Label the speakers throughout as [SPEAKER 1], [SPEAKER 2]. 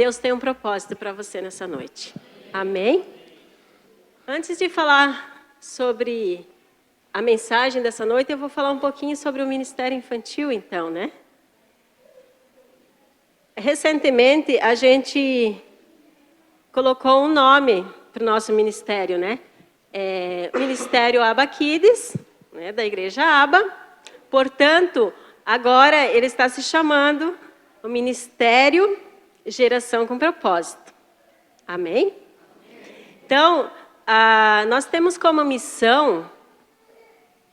[SPEAKER 1] Deus tem um propósito para você nessa noite. Amém? Antes de falar sobre a mensagem dessa noite, eu vou falar um pouquinho sobre o Ministério Infantil, então, né? Recentemente, a gente colocou um nome para o nosso ministério, né? O Ministério Aba Kids, né, da Igreja Aba. Portanto, agora ele está se chamando o Ministério Geração com Propósito. Amém? Então, nós temos como missão,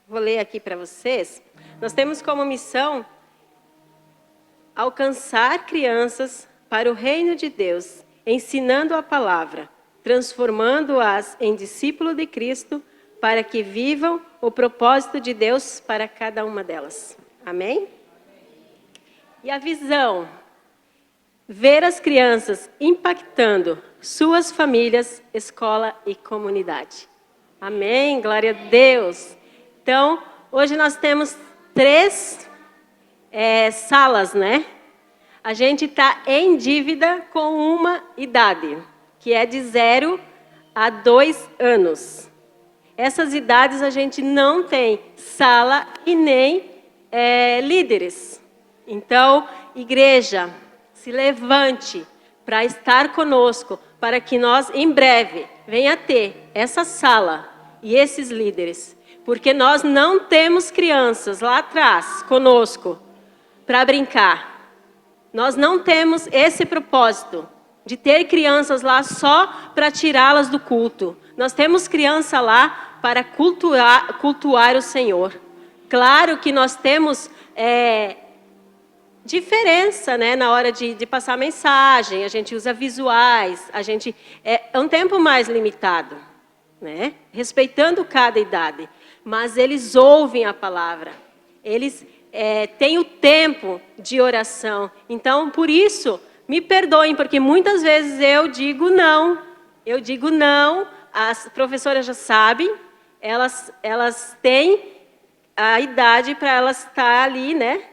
[SPEAKER 1] vou ler aqui para vocês, nós temos como missão alcançar crianças para o reino de Deus, ensinando a palavra, transformando-as em discípulo de Cristo, para que vivam o propósito de Deus para cada uma delas. Amém? E a visão, ver as crianças impactando suas famílias, escola e comunidade. Amém? Glória a Deus. Então, hoje nós temos 3 salas, né? A gente está em dívida com uma idade, que é de 0 a 2 anos. Essas idades a gente não tem sala e nem líderes. Então, igreja, se levante para estar conosco, para que nós, em breve, venha ter essa sala e esses líderes. Porque nós não temos crianças lá atrás, conosco, para brincar. Nós não temos esse propósito de ter crianças lá só para tirá-las do culto. Nós temos criança lá para cultuar o Senhor. Claro que nós temos diferença, né, na hora de passar mensagem, a gente usa visuais, é um tempo mais limitado, né, respeitando cada idade. Mas eles ouvem a palavra, eles têm o tempo de oração. Então, por isso, me perdoem, porque muitas vezes eu digo não, as professoras já sabem, elas têm a idade para elas estar ali, né?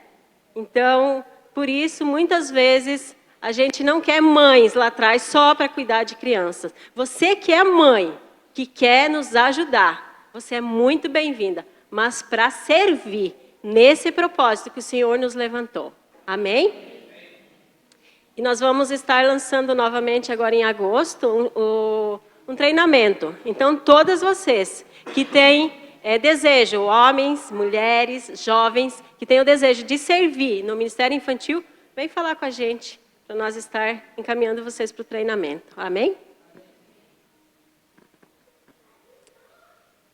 [SPEAKER 1] Então, por isso, muitas vezes, a gente não quer mães lá atrás só para cuidar de crianças. Você que é mãe, que quer nos ajudar, você é muito bem-vinda, mas para servir nesse propósito que o Senhor nos levantou. Amém? E nós vamos estar lançando novamente agora em agosto um treinamento. Então, todas vocês que têm desejo, homens, mulheres, jovens, que têm o desejo de servir no Ministério Infantil, vem falar com a gente, para nós estar encaminhando vocês para o treinamento. Amém?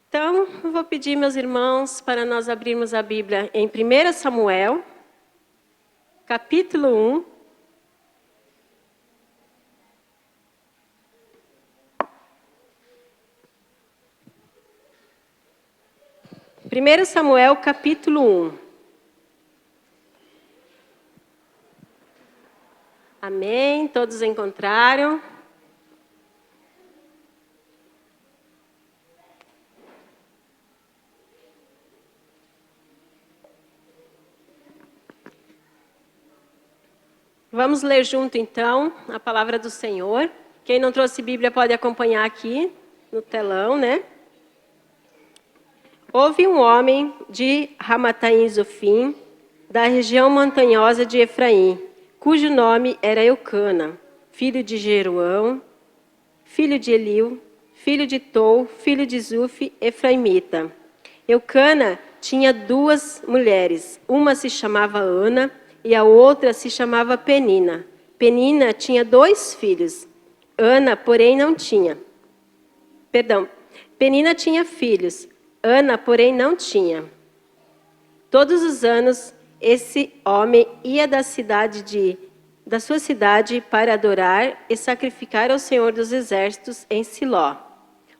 [SPEAKER 1] Então, eu vou pedir, meus irmãos, para nós abrirmos a Bíblia em 1 Samuel, capítulo 1. Primeiro Samuel, capítulo 1. Amém? Todos encontraram? Vamos ler junto, então, a palavra do Senhor. Quem não trouxe Bíblia pode acompanhar aqui no telão, né? Houve um homem de Ramataim Zofim, da região montanhosa de Efraim, cujo nome era Eucana, filho de Jeroão, filho de Eliu, filho de Tou, filho de Zuf, efraimita. Eucana tinha 2 mulheres, uma se chamava Ana e a outra se chamava Penina. Penina tinha 2 filhos, Ana, porém, não tinha. Penina tinha filhos, Ana, porém, não tinha. Todos os anos, esse homem ia da sua cidade para adorar e sacrificar ao Senhor dos Exércitos em Siló,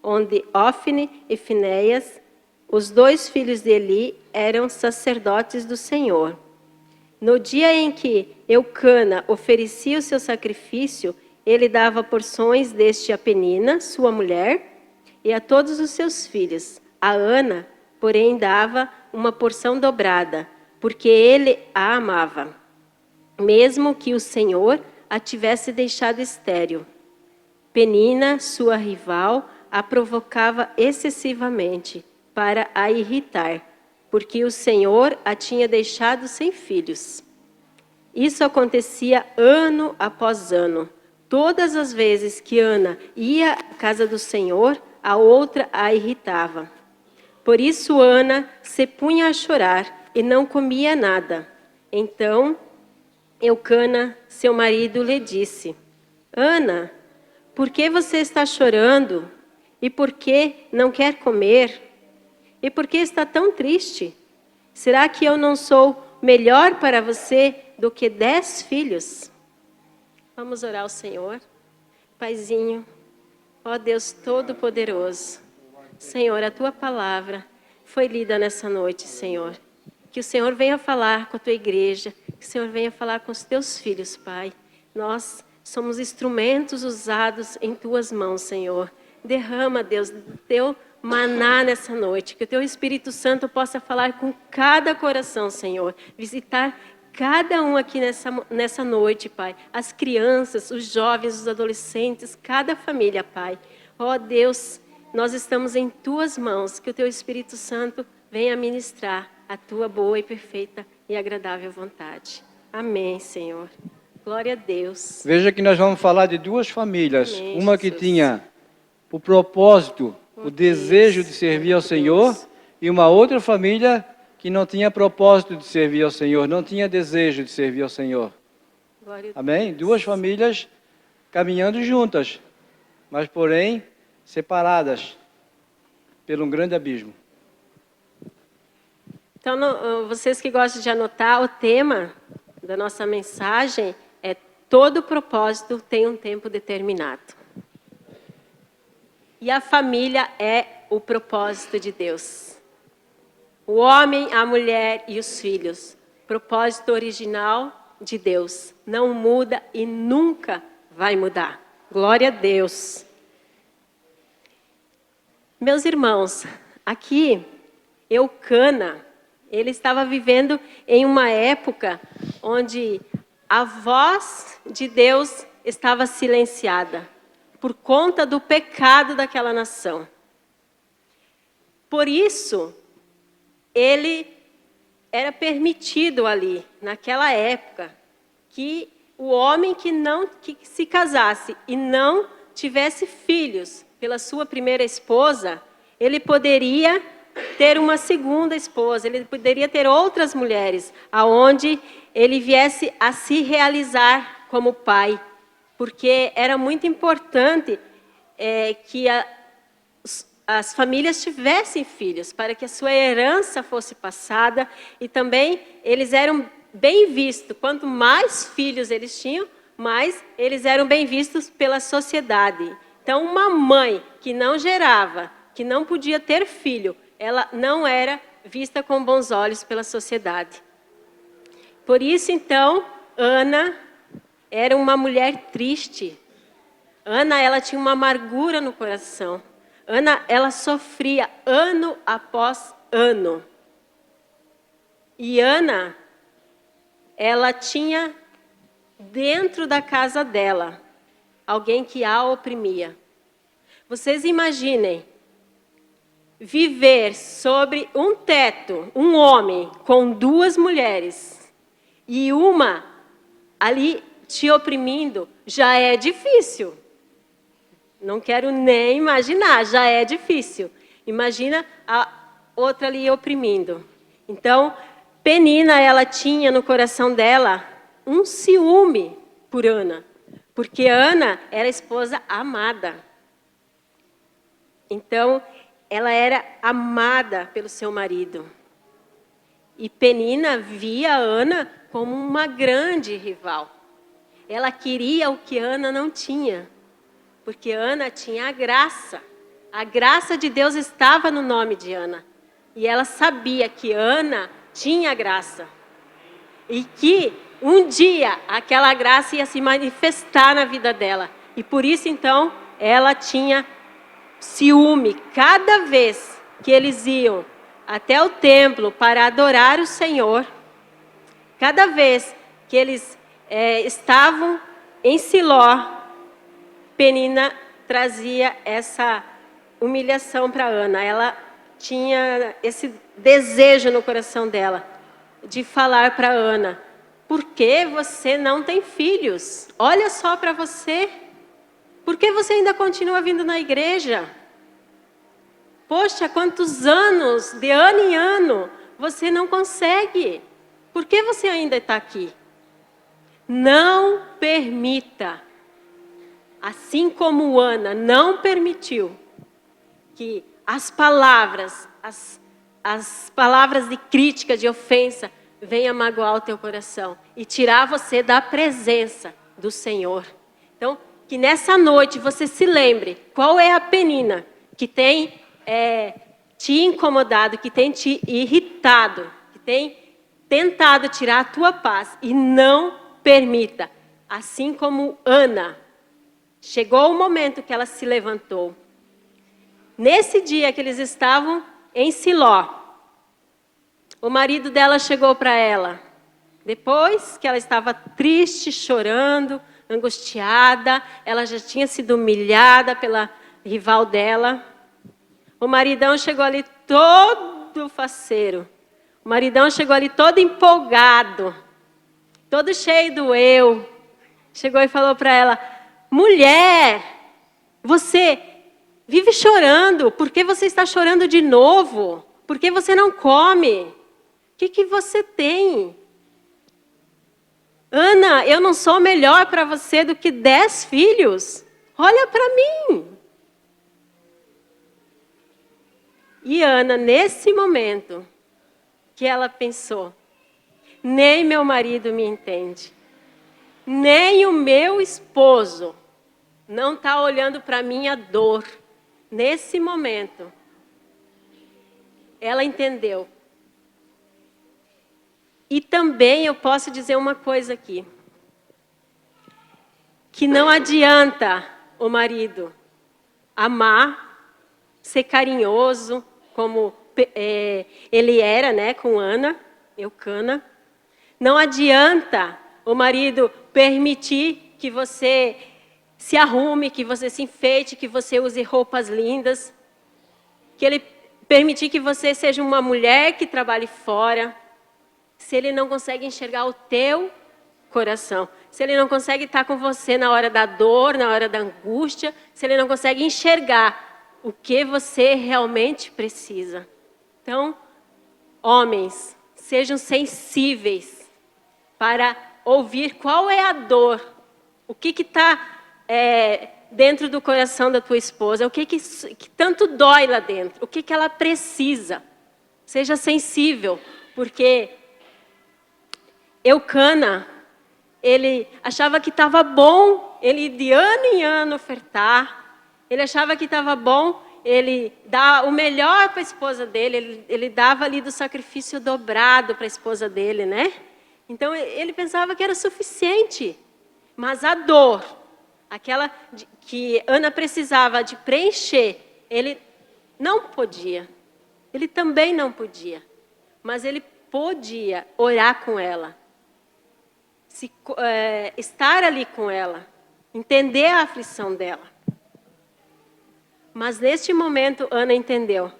[SPEAKER 1] onde Ofne e Finéias, os 2 filhos de Eli, eram sacerdotes do Senhor. No dia em que Eucana oferecia o seu sacrifício, ele dava porções deste a Penina, sua mulher, e a todos os seus filhos. A Ana, porém, dava uma porção dobrada, porque ele a amava. Mesmo que o Senhor a tivesse deixado estéril. Penina, sua rival, a provocava excessivamente para a irritar, porque o Senhor a tinha deixado sem filhos. Isso acontecia ano após ano. Todas as vezes que Ana ia à casa do Senhor, a outra a irritava. Por isso Ana se punha a chorar e não comia nada. Então Eucana, seu marido, lhe disse: Ana, por que você está chorando? E por que não quer comer? E por que está tão triste? Será que eu não sou melhor para você do que 10 filhos? Vamos orar ao Senhor. Paizinho, ó Deus Todo-Poderoso, Senhor, a Tua palavra foi lida nessa noite, Senhor. Que o Senhor venha falar com a Tua igreja, que o Senhor venha falar com os Teus filhos, Pai. Nós somos instrumentos usados em Tuas mãos, Senhor. Derrama, Deus, Teu maná nessa noite, que o Teu Espírito Santo possa falar com cada coração, Senhor. Visitar cada um aqui nessa noite, Pai. As crianças, os jovens, os adolescentes, cada família, Pai. Ó Deus, nós estamos em Tuas mãos, que o Teu Espírito Santo venha ministrar a Tua boa e perfeita e agradável vontade. Amém, Senhor. Glória a Deus.
[SPEAKER 2] Veja que nós vamos falar de duas famílias.
[SPEAKER 1] Amém,
[SPEAKER 2] Uma que
[SPEAKER 1] Jesus.
[SPEAKER 2] tinha o propósito, o desejo de servir ao Senhor, e uma outra família que não tinha propósito de servir ao Senhor, não tinha desejo de servir ao Senhor.
[SPEAKER 1] Glória a
[SPEAKER 2] Amém? Duas famílias caminhando juntas, mas porém separadas por um grande abismo.
[SPEAKER 1] Então, vocês que gostam de anotar, o tema da nossa mensagem é: todo propósito tem um tempo determinado. E a família é o propósito de Deus. O homem, a mulher e os filhos. Propósito original de Deus. Não muda e nunca vai mudar. Glória a Deus. Meus irmãos, aqui, Eucana, ele estava vivendo em uma época onde a voz de Deus estava silenciada por conta do pecado daquela nação. Por isso, ele era permitido ali, naquela época, que o homem que se casasse e não tivesse filhos pela sua primeira esposa, ele poderia ter uma segunda esposa, ele poderia ter outras mulheres, aonde ele viesse a se realizar como pai, porque era muito importante que as famílias tivessem filhos, para que a sua herança fosse passada, e também eles eram bem vistos. Quanto mais filhos eles tinham, mais eles eram bem vistos pela sociedade. Então, uma mãe que não gerava, que não podia ter filho, ela não era vista com bons olhos pela sociedade. Por isso, então, Ana era uma mulher triste. Ana, ela tinha uma amargura no coração. Ana, ela sofria ano após ano. E Ana, ela tinha dentro da casa dela alguém que a oprimia. Vocês imaginem viver sobre um teto, um homem com 2 mulheres e uma ali te oprimindo, já é difícil. Não quero nem imaginar, já é difícil. Imagina a outra ali oprimindo. Então, Penina, ela tinha no coração dela um ciúme por Ana, porque Ana era a esposa amada. Então, ela era amada pelo seu marido. E Penina via Ana como uma grande rival. Ela queria o que Ana não tinha. Porque Ana tinha a graça. A graça de Deus estava no nome de Ana. E ela sabia que Ana tinha graça. E que um dia aquela graça ia se manifestar na vida dela. E por isso, então, ela tinha ciúme. Cada vez que eles iam até o templo para adorar o Senhor, cada vez que eles estavam Em Siló, Penina trazia essa humilhação para Ana. Ela tinha esse desejo no coração dela de falar para Ana: por que você não tem filhos? Olha só para você. Por que você ainda continua vindo na igreja? Poxa, quantos anos, de ano em ano, você não consegue. Por que você ainda está aqui? Não permita, assim como Ana não permitiu que as palavras de crítica, de ofensa, venham magoar o teu coração e tirar você da presença do Senhor. Então, que nessa noite você se lembre qual é a Penina que tem te incomodado, que tem te irritado, que tem tentado tirar a tua paz, e não permita. Assim como Ana, chegou o momento que ela se levantou. Nesse dia que eles estavam em Siló, o marido dela chegou para ela, depois que ela estava triste, chorando, angustiada, ela já tinha sido humilhada pela rival dela. O maridão chegou ali todo faceiro. O maridão chegou ali todo empolgado, todo cheio do eu. Chegou e falou para ela: mulher, você vive chorando. Por que você está chorando de novo? Por que você não come? O que você tem? Ana, eu não sou melhor para você do que 10 filhos. Olha para mim. E Ana, nesse momento que ela pensou: nem meu marido me entende, nem o meu esposo não está olhando para a minha dor. Nesse momento, ela entendeu. E também eu posso dizer uma coisa aqui, que não adianta o marido amar, ser carinhoso, como ele era, né, com Ana, Eucana. Não adianta o marido permitir que você se arrume, que você se enfeite, que você use roupas lindas, que ele permitir que você seja uma mulher que trabalhe fora, se ele não consegue enxergar o teu coração, se ele não consegue estar com você na hora da dor, na hora da angústia, se ele não consegue enxergar o que você realmente precisa. Então, homens, sejam sensíveis para ouvir qual é a dor, o que está dentro do coração da tua esposa, o que tanto dói lá dentro, o que ela precisa. Seja sensível, porque Eucana, ele achava que estava bom ele de ano em ano ofertar, ele achava que estava bom ele dar o melhor para a esposa dele, ele dava ali do sacrifício dobrado para a esposa dele, né? Então ele pensava que era suficiente, mas a dor, aquela que Ana precisava de preencher, ele não podia, ele também não podia, mas ele podia orar com ela, estar ali com ela, entender a aflição dela. Mas neste momento Ana entendeu: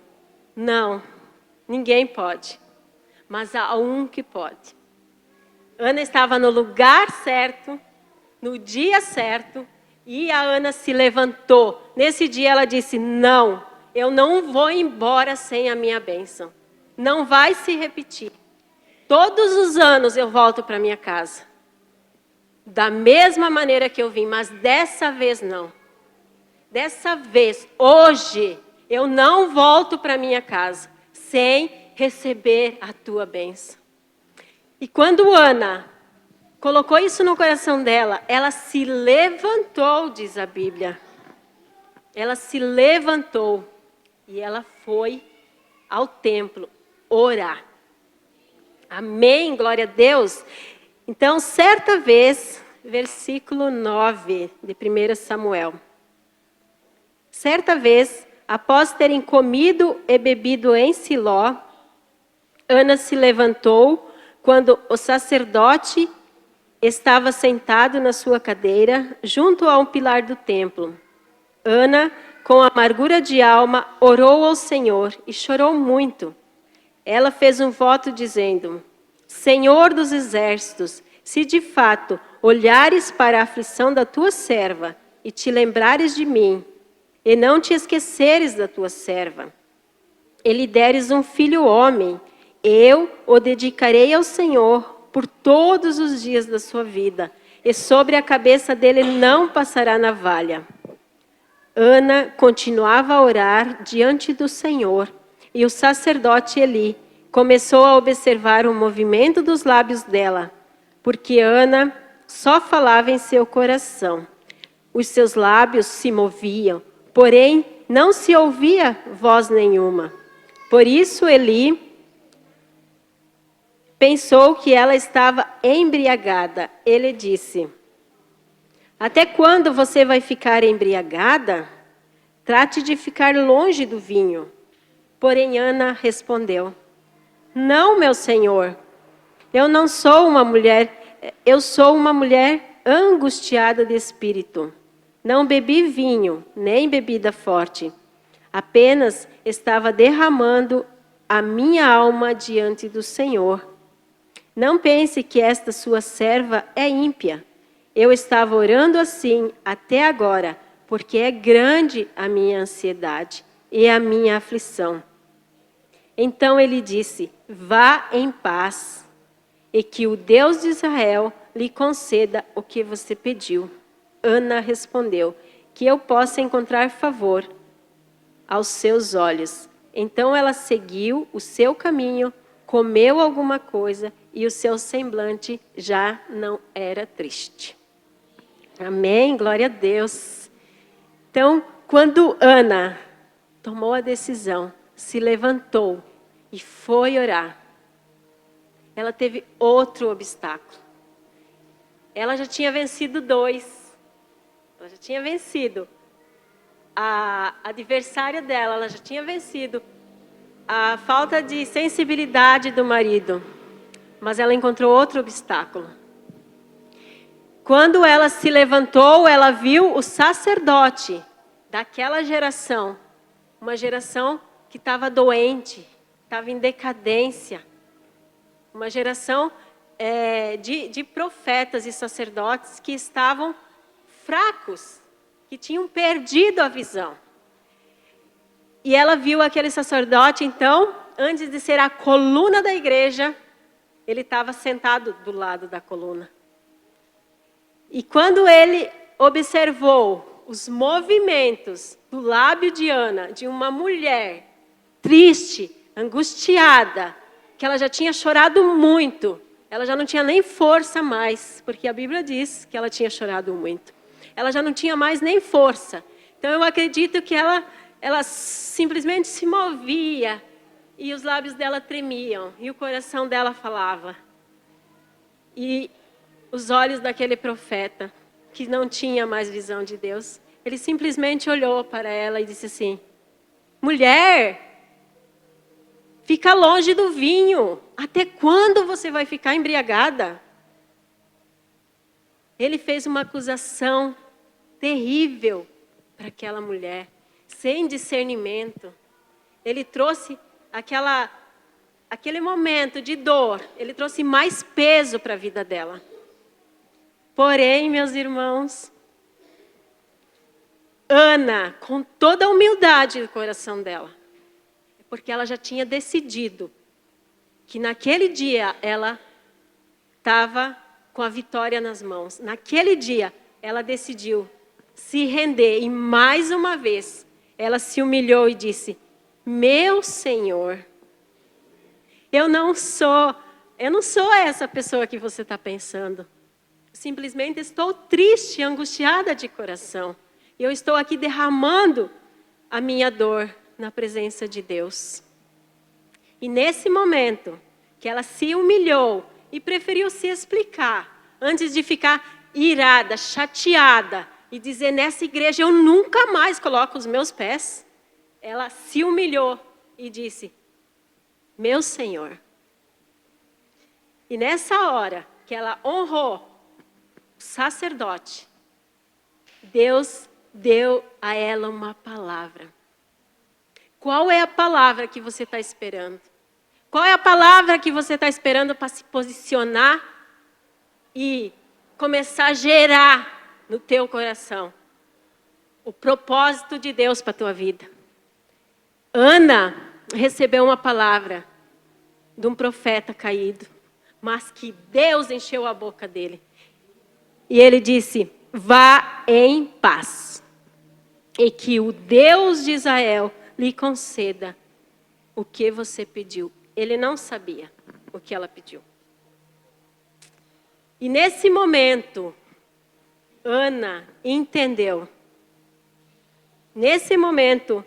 [SPEAKER 1] não, ninguém pode, mas há um que pode. Ana estava no lugar certo, no dia certo, e a Ana se levantou. Nesse dia ela disse: não, eu não vou embora sem a minha bênção. Não vai se repetir. Todos os anos eu volto para minha casa, da mesma maneira que eu vim, mas dessa vez não. Dessa vez, hoje, eu não volto para minha casa sem receber a tua bênção. E quando Ana colocou isso no coração dela, ela se levantou, diz a Bíblia. Ela se levantou e ela foi ao templo orar. Amém, glória a Deus. Então, certa vez, versículo 9 de 1 Samuel. Certa vez, após terem comido e bebido em Siló, Ana se levantou quando o sacerdote estava sentado na sua cadeira, junto a um pilar do templo. Ana, com amargura de alma, orou ao Senhor e chorou muito. Ela fez um voto dizendo: Senhor dos exércitos, se de fato olhares para a aflição da tua serva e te lembrares de mim, e não te esqueceres da tua serva, e lhe deres um filho homem, eu o dedicarei ao Senhor por todos os dias da sua vida, e sobre a cabeça dele não passará navalha. Ana continuava a orar diante do Senhor, e o sacerdote Eli começou a observar o movimento dos lábios dela, porque Ana só falava em seu coração. Os seus lábios se moviam, porém não se ouvia voz nenhuma. Por isso Eli pensou que ela estava embriagada. Ele disse: Até quando você vai ficar embriagada? Trate de ficar longe do vinho. Porém Ana respondeu: Não, meu senhor, eu sou uma mulher angustiada de espírito. Não bebi vinho, nem bebida forte. Apenas estava derramando a minha alma diante do Senhor. Não pense que esta sua serva é ímpia. Eu estava orando assim até agora, porque é grande a minha ansiedade e a minha aflição. Então ele disse: Vá em paz, e que o Deus de Israel lhe conceda o que você pediu. Ana respondeu: Que eu possa encontrar favor aos seus olhos. Então ela seguiu o seu caminho, comeu alguma coisa e o seu semblante já não era triste. Amém? Glória a Deus. Então, quando Ana tomou a decisão, se levantou e foi orar, ela teve outro obstáculo. Ela já tinha vencido 2. Ela já tinha vencido a adversária dela, ela já tinha vencido a falta de sensibilidade do marido. Mas ela encontrou outro obstáculo. Quando ela se levantou, ela viu o sacerdote daquela geração, uma geração que estava doente, estava em decadência, uma geração de profetas e sacerdotes que estavam fracos, que tinham perdido a visão. E ela viu aquele sacerdote, então, antes de ser a coluna da igreja, ele estava sentado do lado da coluna. E quando ele observou os movimentos do lábio de Ana, de uma mulher triste, angustiada, que ela já tinha chorado muito, ela já não tinha nem força mais, porque a Bíblia diz que ela tinha chorado muito. Ela já não tinha mais nem força. Então eu acredito que ela simplesmente se movia e os lábios dela tremiam e o coração dela falava. E os olhos daquele profeta, que não tinha mais visão de Deus, ele simplesmente olhou para ela e disse assim: Mulher, fica longe do vinho. Até quando você vai ficar embriagada? Ele fez uma acusação terrível para aquela mulher, sem discernimento. Ele trouxe aquele momento de dor, ele trouxe mais peso para a vida dela. Porém, meus irmãos, Ana, com toda a humildade do coração dela, porque ela já tinha decidido que naquele dia ela estava com a vitória nas mãos. Naquele dia ela decidiu se render e mais uma vez ela se humilhou e disse: Meu Senhor, eu não sou essa pessoa que você está pensando. Simplesmente estou triste, angustiada de coração. Eu estou aqui derramando a minha dor na presença de Deus. E nesse momento que ela se humilhou e preferiu se explicar, antes de ficar irada, chateada e dizer: nessa igreja eu nunca mais coloco os meus pés, ela se humilhou e disse: Meu Senhor. E nessa hora que ela honrou sacerdote, Deus deu a ela uma palavra. Qual é a palavra que você está esperando? Qual é a palavra que você está esperando para se posicionar e começar a gerar no teu coração o propósito de Deus para a tua vida? Ana recebeu uma palavra de um profeta caído, mas que Deus encheu a boca dele. E ele disse: vá em paz, e que o Deus de Israel lhe conceda o que você pediu. Ele não sabia o que ela pediu. E nesse momento, Ana entendeu. Nesse momento,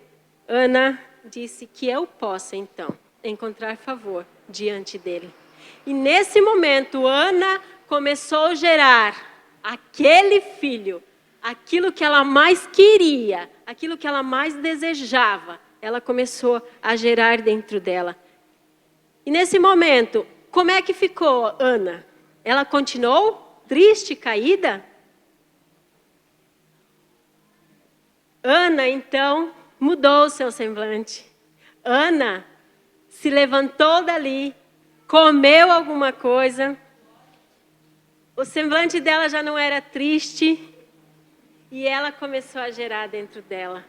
[SPEAKER 1] Ana disse que eu possa, então, encontrar favor diante dele. E nesse momento, Ana começou a gerar aquele filho, aquilo que ela mais queria, aquilo que ela mais desejava, ela começou a gerar dentro dela. E nesse momento, como é que ficou Ana? Ela continuou triste, caída? Ana, então, mudou o seu semblante. Ana se levantou dali, comeu alguma coisa. O semblante dela já não era triste. E ela começou a gerar dentro dela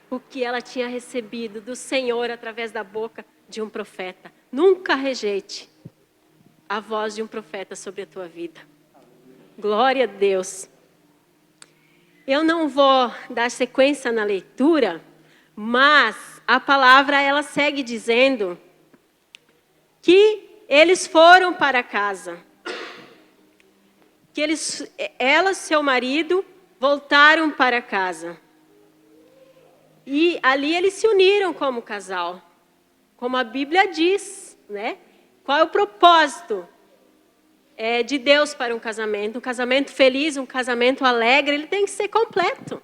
[SPEAKER 1] o que ela tinha recebido do Senhor através da boca de um profeta. Nunca rejeite a voz de um profeta sobre a tua vida. Glória a Deus. Eu não vou dar sequência na leitura, mas a palavra ela segue dizendo que eles foram para casa. Que ela e seu marido voltaram para casa. E ali eles se uniram como casal. Como a Bíblia diz, né? Qual é o propósito de Deus para um casamento? Um casamento feliz, um casamento alegre, ele tem que ser completo,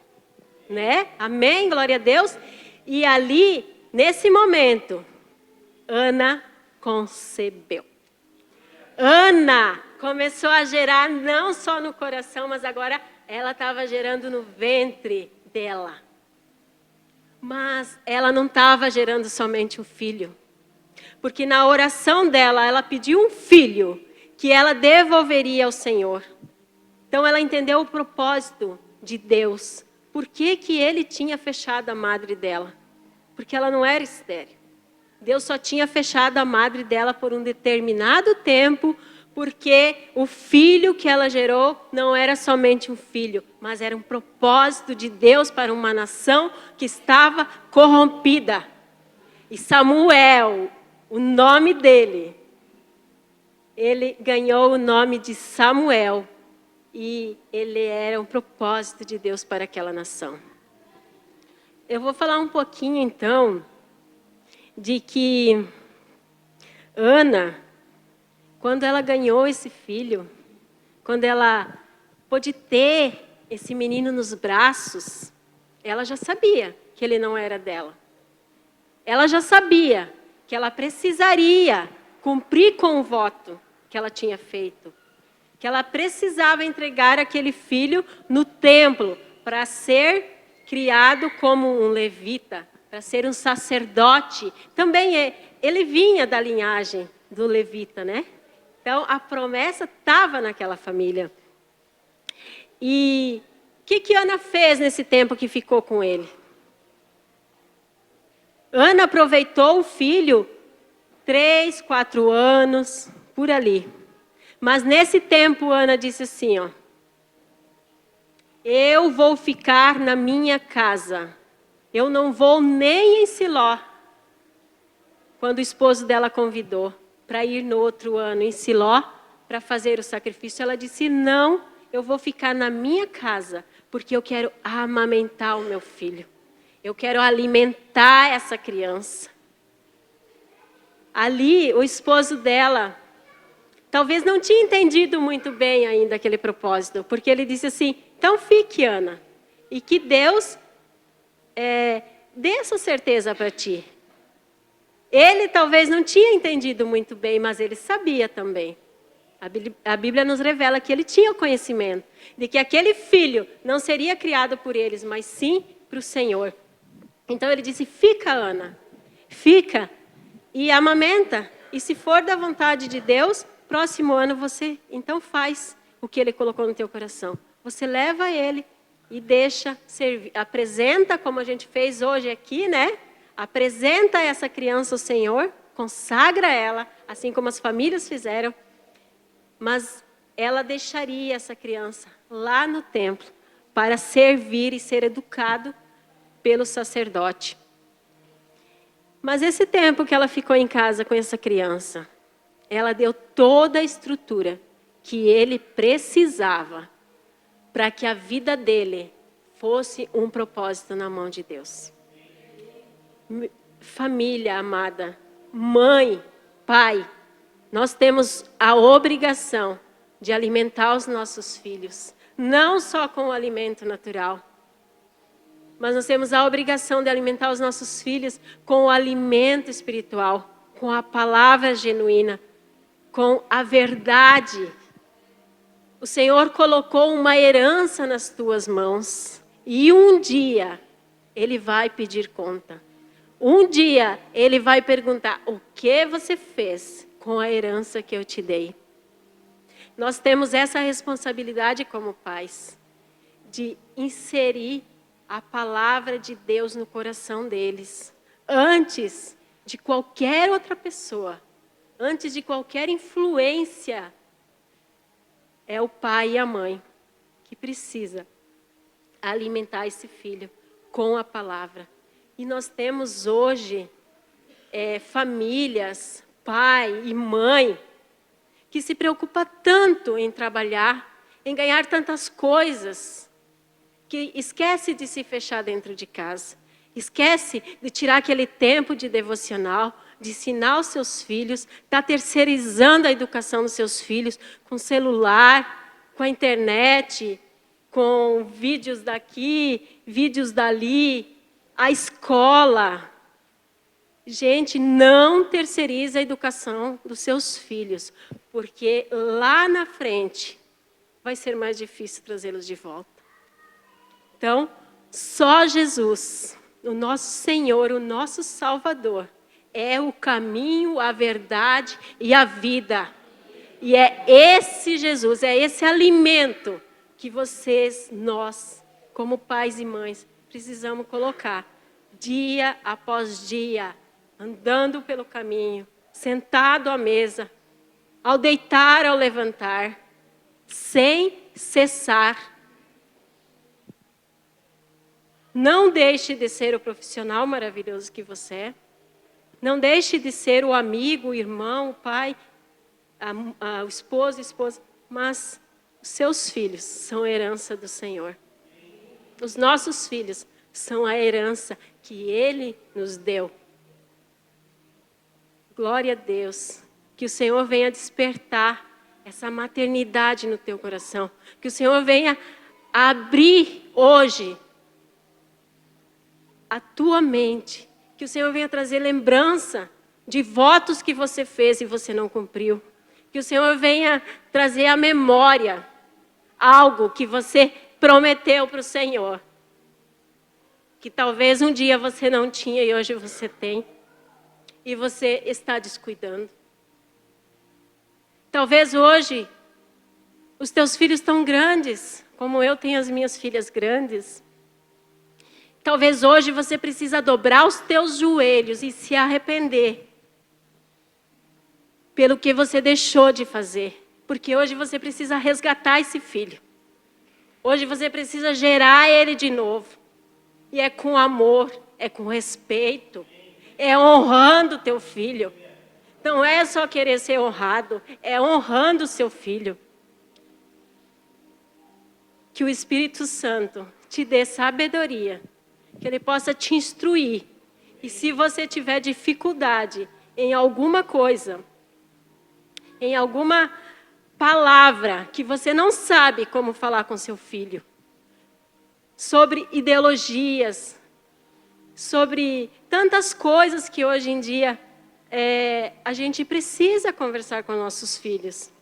[SPEAKER 1] né? Amém, glória a Deus. E ali, nesse momento, Ana concebeu. Ana começou a gerar não só no coração, mas agora ela estava gerando no ventre dela. Mas ela não estava gerando somente um filho. Porque na oração dela, ela pediu um filho que ela devolveria ao Senhor. Então ela entendeu o propósito de Deus. Por que que ele tinha fechado a madre dela? Porque ela não era estéril. Deus só tinha fechado a madre dela por um determinado tempo, porque o filho que ela gerou não era somente um filho, mas era um propósito de Deus para uma nação que estava corrompida. E Samuel, o nome dele, ele ganhou o nome de Samuel. E ele era um propósito de Deus para aquela nação. Eu vou falar um pouquinho, então, de que Ana, quando ela ganhou esse filho, quando ela pôde ter esse menino nos braços, ela já sabia que ele não era dela. Ela já sabia que ela precisaria cumprir com o voto que ela tinha feito. Que ela precisava entregar aquele filho no templo para ser criado como um levita, para ser um sacerdote. Também ele vinha da linhagem do levita, né? Então, a promessa estava naquela família. E o que Ana fez nesse tempo que ficou com ele? Ana aproveitou o filho 3, 4 anos, por ali. Mas nesse tempo, Ana disse assim, ó, eu vou ficar na minha casa. Eu não vou nem em Siló. Quando o esposo dela convidou para ir no outro ano em Siló, para fazer o sacrifício, ela disse, não, eu vou ficar na minha casa, porque eu quero amamentar o meu filho. Eu quero alimentar essa criança. Ali, o esposo dela, talvez não tinha entendido muito bem ainda aquele propósito, porque ele disse assim, então fique, Ana, e que Deus dê essa certeza para ti. Ele talvez não tinha entendido muito bem, mas ele sabia também A Bíblia nos revela que ele tinha o conhecimento de que aquele filho não seria criado por eles, mas sim para o Senhor. Então ele disse: fica, Ana, fica e amamenta. E se for da vontade de Deus, próximo ano você então faz o que ele colocou no teu coração. Você leva ele e deixa servir, apresenta, como a gente fez hoje aqui, né? Apresenta essa criança ao Senhor, consagra ela, assim como as famílias fizeram. Mas ela deixaria essa criança lá no templo para servir e ser educado pelo sacerdote. Mas esse tempo que ela ficou em casa com essa criança, ela deu toda a estrutura que ele precisava para que a vida dele fosse um propósito na mão de Deus. Família amada, mãe, pai, nós temos a obrigação de alimentar os nossos filhos, não só com o alimento natural, mas nós temos a obrigação de alimentar os nossos filhos com o alimento espiritual, com a palavra genuína, com a verdade. O Senhor colocou uma herança nas tuas mãos e um dia Ele vai pedir conta. Um dia Ele vai perguntar: o que você fez com a herança que eu te dei? Nós temos essa responsabilidade como pais, de inserir a palavra de Deus no coração deles, antes de qualquer outra pessoa, antes de qualquer influência. É o pai e a mãe que precisa alimentar esse filho com a palavra. E nós temos hoje famílias, pai e mãe, que se preocupa tanto em trabalhar, em ganhar tantas coisas, que esquece de se fechar dentro de casa, esquece de tirar aquele tempo de devocional, de ensinar os seus filhos, está terceirizando a educação dos seus filhos com celular, com a internet, com vídeos daqui, vídeos dali, a escola. Gente, não terceirize a educação dos seus filhos, porque lá na frente vai ser mais difícil trazê-los de volta. Então, só Jesus, o nosso Senhor, o nosso Salvador, é o caminho, a verdade e a vida. E é esse Jesus, é esse alimento que vocês, nós, como pais e mães, precisamos colocar dia após dia, andando pelo caminho, sentado à mesa, ao deitar, ao levantar, sem cessar. Não deixe de ser o profissional maravilhoso que você é. Não deixe de ser o amigo, o irmão, o pai, o esposo, a esposa. Mas os seus filhos são a herança do Senhor. Os nossos filhos são a herança que Ele nos deu. Glória a Deus. Que o Senhor venha despertar essa maternidade no teu coração. Que o Senhor venha abrir hoje a tua mente. Que o Senhor venha trazer lembrança de votos que você fez e você não cumpriu. Que o Senhor venha trazer à memória algo que você prometeu para o Senhor. Que talvez um dia você não tinha e hoje você tem. E você está descuidando. Talvez hoje os teus filhos estão grandes, como eu tenho as minhas filhas grandes. Talvez hoje você precisa dobrar os teus joelhos e se arrepender pelo que você deixou de fazer. Porque hoje você precisa resgatar esse filho. Hoje você precisa gerar ele de novo. E é com amor, é com respeito, é honrando o teu filho. Não é só querer ser honrado, é honrando o seu filho. Que o Espírito Santo te dê sabedoria, que Ele possa te instruir. E se você tiver dificuldade em alguma coisa, em alguma palavra que você não sabe como falar com seu filho, sobre ideologias, sobre tantas coisas que hoje em dia a gente precisa conversar com nossos filhos.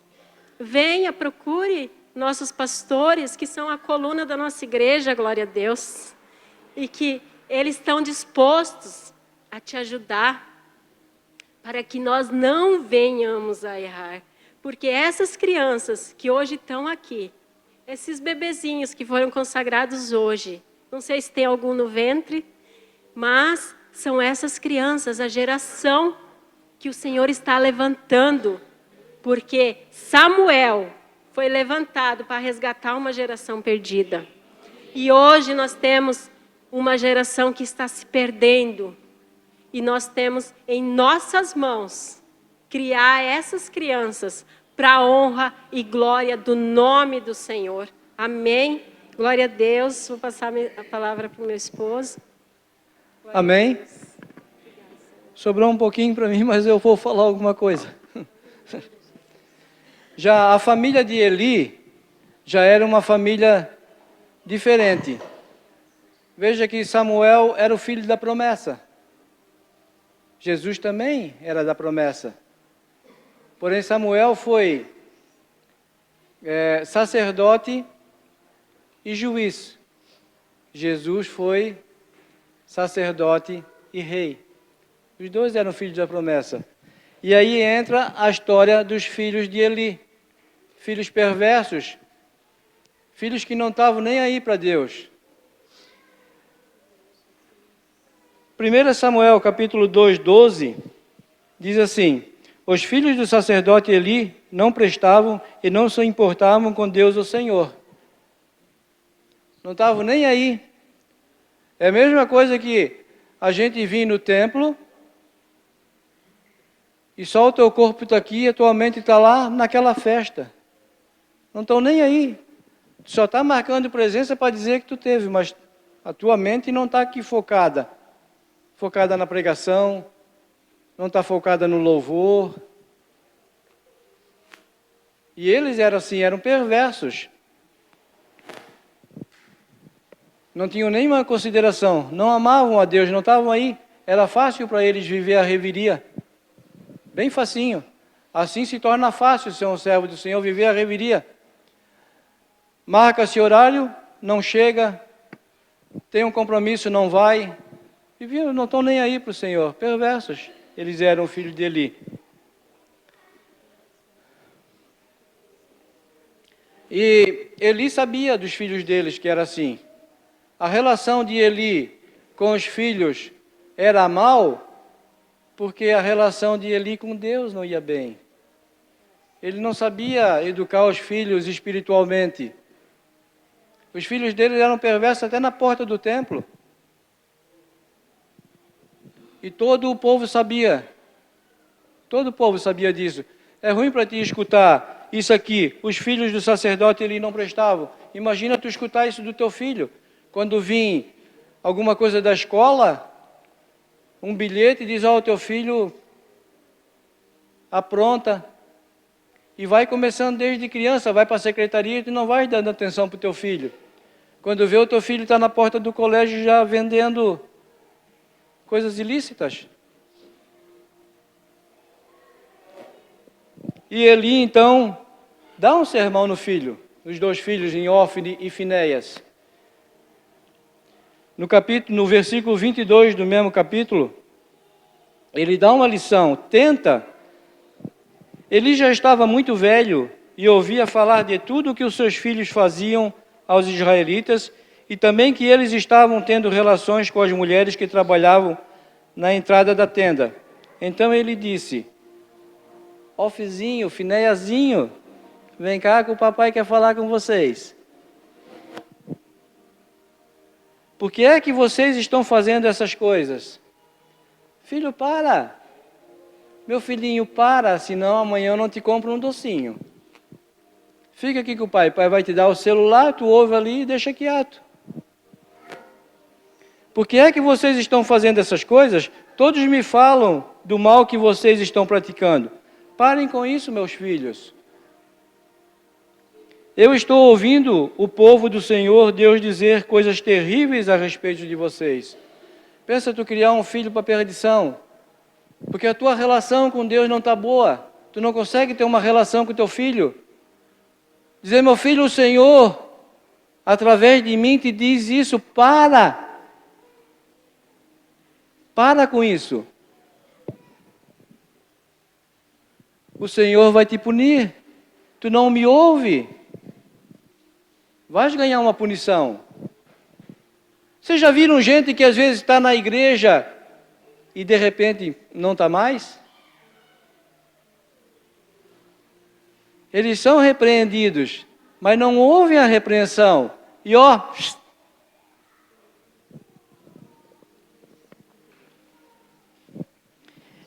[SPEAKER 1] venha, procure nossos pastores, que são a coluna da nossa igreja, glória a Deus. E que eles estão dispostos a te ajudar, para que nós não venhamos a errar. Porque essas crianças que hoje estão aqui, esses bebezinhos que foram consagrados hoje, não sei se tem algum no ventre, mas são essas crianças, a geração que o Senhor está levantando, porque Samuel foi levantado para resgatar uma geração perdida. E hoje nós temos uma geração que está se perdendo, e nós temos em nossas mãos criar essas crianças para a honra e glória do nome do Senhor. Amém? Glória a Deus. Vou passar a palavra para o meu esposo. Glória
[SPEAKER 2] Amém? Sobrou um pouquinho para mim, mas eu vou falar alguma coisa. Já a família de Eli já era uma família diferente. Veja que Samuel era o filho da promessa. Jesus também era da promessa. Porém, Samuel foi sacerdote e juiz. Jesus foi sacerdote e rei. Os dois eram filhos da promessa. E aí entra a história dos filhos de Eli. Filhos perversos. Filhos que não estavam nem aí para Deus. 1 Samuel capítulo 2, 12, diz assim: os filhos do sacerdote Eli não prestavam e não se importavam com Deus o Senhor. Não estavam nem aí. É a mesma coisa que a gente vir no templo e só o teu corpo está aqui e a tua mente está lá naquela festa. Não estão nem aí. Tu só está marcando presença para dizer que tu teve, mas a tua mente não está aqui focada na pregação, não está focada no louvor. E eles eram assim, eram perversos. Não tinham nenhuma consideração, não amavam a Deus, não estavam aí. Era fácil para eles viver a reveria. Bem facinho. Assim se torna fácil ser um servo do Senhor, viver a reveria. Marca-se horário, não chega, tem um compromisso, não vai. Viviam, não estão nem aí para o Senhor, perversos. Eles eram filhos de Eli. E Eli sabia dos filhos deles que era assim. A relação de Eli com os filhos era mal, porque a relação de Eli com Deus não ia bem. Ele não sabia educar os filhos espiritualmente. Os filhos dele eram perversos até na porta do templo. E todo o povo sabia. Todo o povo sabia disso. É ruim para ti escutar isso aqui. Os filhos do sacerdote Eli não prestavam. Imagina tu escutar isso do teu filho. Quando vir alguma coisa da escola, um bilhete diz, ó, o teu filho apronta. E vai começando desde criança, vai para a secretaria e tu não vai dando atenção para o teu filho. Quando vê o teu filho está na porta do colégio já vendendo coisas ilícitas. E Eli, então, dá um sermão no filho, nos dois filhos, em Ófni e Finéias. No versículo 22 do mesmo capítulo, ele dá uma lição. Ele já estava muito velho e ouvia falar de tudo o que os seus filhos faziam aos israelitas e também que eles estavam tendo relações com as mulheres que trabalhavam na entrada da tenda. Então ele disse, Ofzinho, Finéiazinho, vem cá que o papai quer falar com vocês. Por que é que vocês estão fazendo essas coisas? Filho, para. Meu filhinho, para, senão amanhã eu não te compro um docinho. Fica aqui com o pai. O pai vai te dar o celular, tu ouve ali e deixa quieto. Por que é que vocês estão fazendo essas coisas? Todos me falam do mal que vocês estão praticando. Parem com isso, meus filhos. Eu estou ouvindo o povo do Senhor, Deus, dizer coisas terríveis a respeito de vocês. Pensa tu criar um filho para perdição, porque a tua relação com Deus não está boa. Tu não consegue ter uma relação com teu filho. Dizer, meu filho, o Senhor, através de mim, te diz isso, para com isso. O Senhor vai te punir. Tu não me ouve. Vais ganhar uma punição. Vocês já viram gente que às vezes está na igreja e de repente não está mais? Eles são repreendidos, mas não ouvem a repreensão. E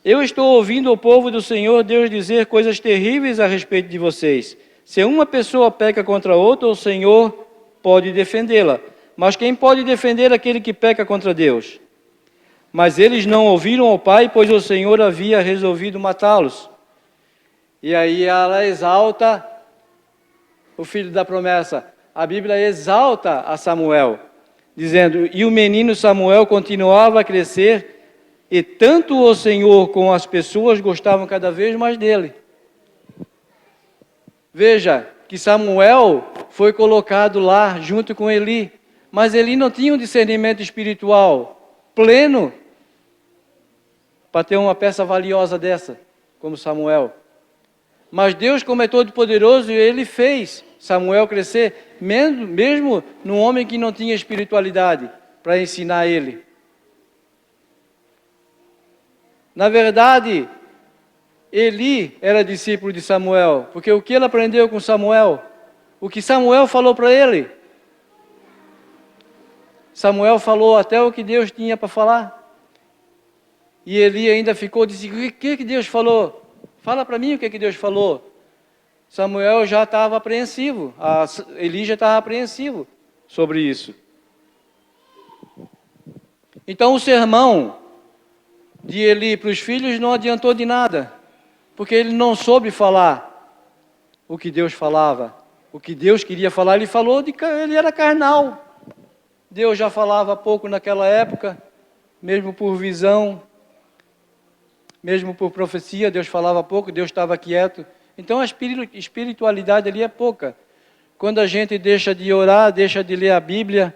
[SPEAKER 2] eu estou ouvindo o povo do Senhor Deus dizer coisas terríveis a respeito de vocês. Se uma pessoa peca contra outra, o Senhor pode defendê-la. Mas quem pode defender aquele que peca contra Deus? Mas eles não ouviram ao Pai, pois o Senhor havia resolvido matá-los. E aí ela exalta o filho da promessa. A Bíblia exalta a Samuel, dizendo, e o menino Samuel continuava a crescer, e tanto o Senhor como as pessoas gostavam cada vez mais dele. Veja que Samuel foi colocado lá junto com Eli, mas Eli não tinha um discernimento espiritual pleno para ter uma peça valiosa dessa, como Samuel. Mas Deus, como é todo poderoso, Ele fez Samuel crescer, mesmo num homem que não tinha espiritualidade, para ensinar ele. Na verdade, Eli era discípulo de Samuel, porque o que ele aprendeu com Samuel? O que Samuel falou para ele? Samuel falou até o que Deus tinha para falar. E Eli ainda ficou, disse, o que Deus falou? Fala para mim o que Deus falou. Samuel já estava apreensivo, Eli já estava apreensivo sobre isso. Então o sermão de Eli para os filhos não adiantou de nada, porque ele não soube falar o que Deus falava, o que Deus queria falar, ele era carnal. Deus já falava pouco naquela época, mesmo por visão, mesmo por profecia, Deus falava pouco, Deus estava quieto. Então a espiritualidade ali é pouca. Quando a gente deixa de orar, deixa de ler a Bíblia,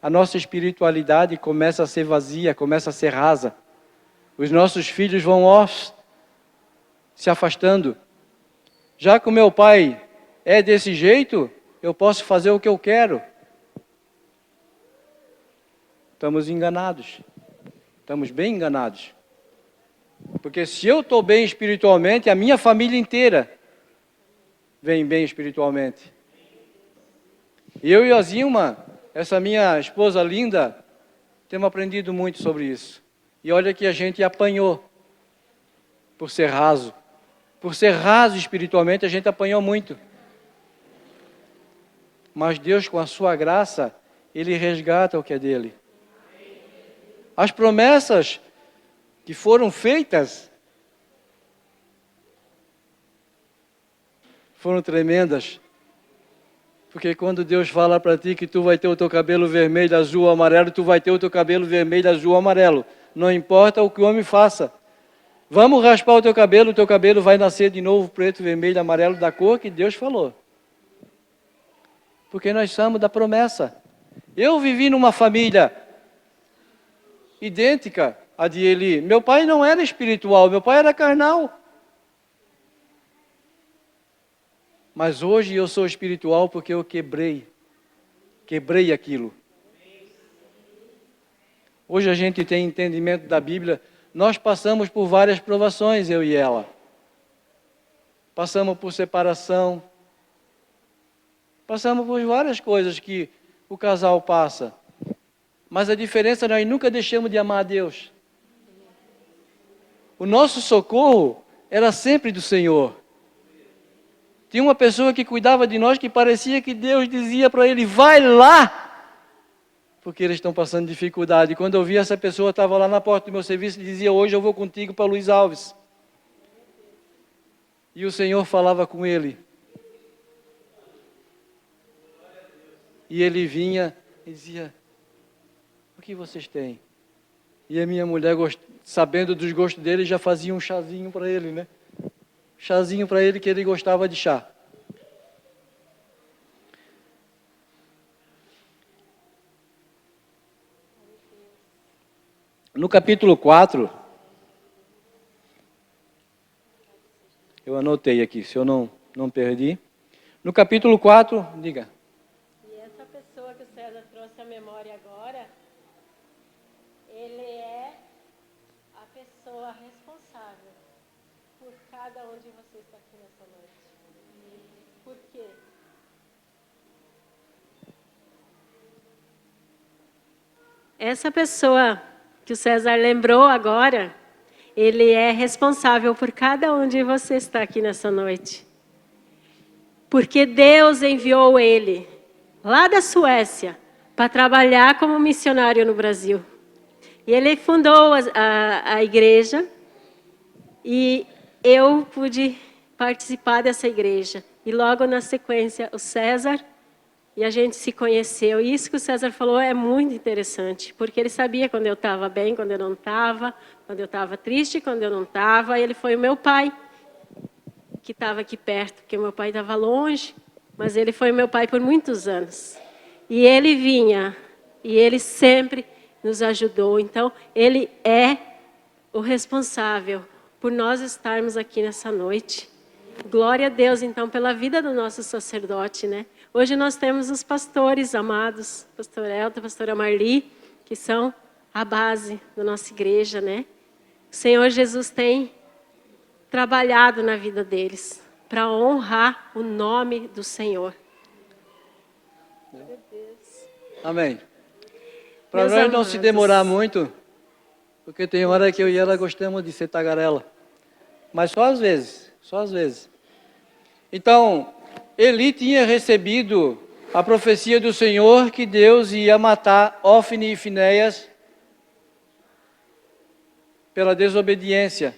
[SPEAKER 2] a nossa espiritualidade começa a ser vazia, começa a ser rasa. Os nossos filhos vão se afastando. Já que o meu pai é desse jeito, eu posso fazer o que eu quero. Estamos enganados. Estamos bem enganados. Porque se eu estou bem espiritualmente, a minha família inteira vem bem espiritualmente. Eu e a Zilma, essa minha esposa linda, temos aprendido muito sobre isso. E olha que a gente apanhou por ser raso. Por ser raso espiritualmente, a gente apanhou muito. Mas Deus, com a sua graça, Ele resgata o que é dele. As promessas que foram feitas foram tremendas. Porque quando Deus fala para ti que tu vai ter o teu cabelo vermelho, azul ou amarelo, tu vai ter o teu cabelo vermelho, azul ou amarelo. Não importa o que o homem faça. Vamos raspar o teu cabelo vai nascer de novo preto, vermelho, amarelo, da cor que Deus falou. Porque nós somos da promessa. Eu vivi numa família idêntica à de Eli. Meu pai não era espiritual, meu pai era carnal. Mas hoje eu sou espiritual porque eu quebrei aquilo. Hoje a gente tem entendimento da Bíblia. Nós passamos por várias provações, eu e ela. Passamos por separação. Passamos por várias coisas que o casal passa. Mas a diferença é que nós nunca deixamos de amar a Deus. O nosso socorro era sempre do Senhor. Tinha uma pessoa que cuidava de nós que parecia que Deus dizia para ele, vai lá, porque eles estão passando dificuldade. E quando eu vi essa pessoa, estava lá na porta do meu serviço e dizia, hoje eu vou contigo para Luiz Alves. E o Senhor falava com ele. E ele vinha e dizia, o que vocês têm? E a minha mulher, sabendo dos gostos dele, já fazia um chazinho para ele, né? Chazinho para ele que ele gostava de chá. No capítulo 4, eu anotei aqui, se eu não perdi. No capítulo 4, diga.
[SPEAKER 1] E essa pessoa que o César trouxe à memória agora, ele é a pessoa responsável por cada um de vocês que está aqui nessa noite. Por quê? Essa pessoa que o César lembrou agora, ele é responsável por cada um de vocês que está aqui nessa noite. Porque Deus enviou ele lá da Suécia para trabalhar como missionário no Brasil. E ele fundou a igreja e eu pude participar dessa igreja. E logo na sequência o César e a gente se conheceu. E isso que o César falou é muito interessante, porque ele sabia quando eu estava bem, quando eu não estava, quando eu estava triste, quando eu não estava. Ele foi o meu pai, que estava aqui perto, porque meu pai estava longe, mas ele foi meu pai por muitos anos. E ele vinha, e ele sempre nos ajudou. Então, ele é o responsável por nós estarmos aqui nessa noite. Glória a Deus, então, pela vida do nosso sacerdote, né? Hoje nós temos os pastores amados, pastor Elton, pastora Marli, que são a base da nossa igreja, né? O Senhor Jesus tem trabalhado na vida deles para honrar o nome do Senhor.
[SPEAKER 2] Amém. Para nós não se demorar muito, porque tem hora que eu e ela gostamos de ser tagarela. Mas só às vezes, só às vezes. Então, Eli tinha recebido a profecia do Senhor que Deus ia matar Ofni e Finéias pela desobediência.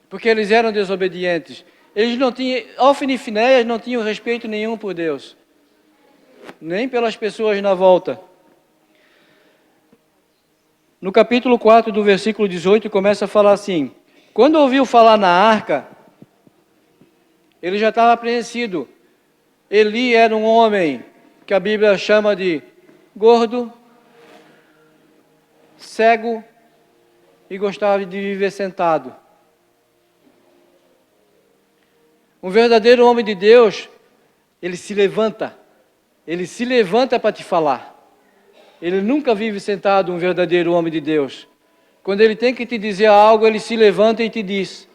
[SPEAKER 2] Porque eles eram desobedientes. Eles não tinham, Ofni e Finéias não tinham respeito nenhum por Deus, nem pelas pessoas na volta. No capítulo 4 do versículo 18 começa a falar assim: quando ouviu falar na arca, ele já estava apreensivo. Eli era um homem que a Bíblia chama de gordo, cego e gostava de viver sentado. Um verdadeiro homem de Deus, ele se levanta para te falar. Ele nunca vive sentado, um verdadeiro homem de Deus. Quando ele tem que te dizer algo, ele se levanta e te diz.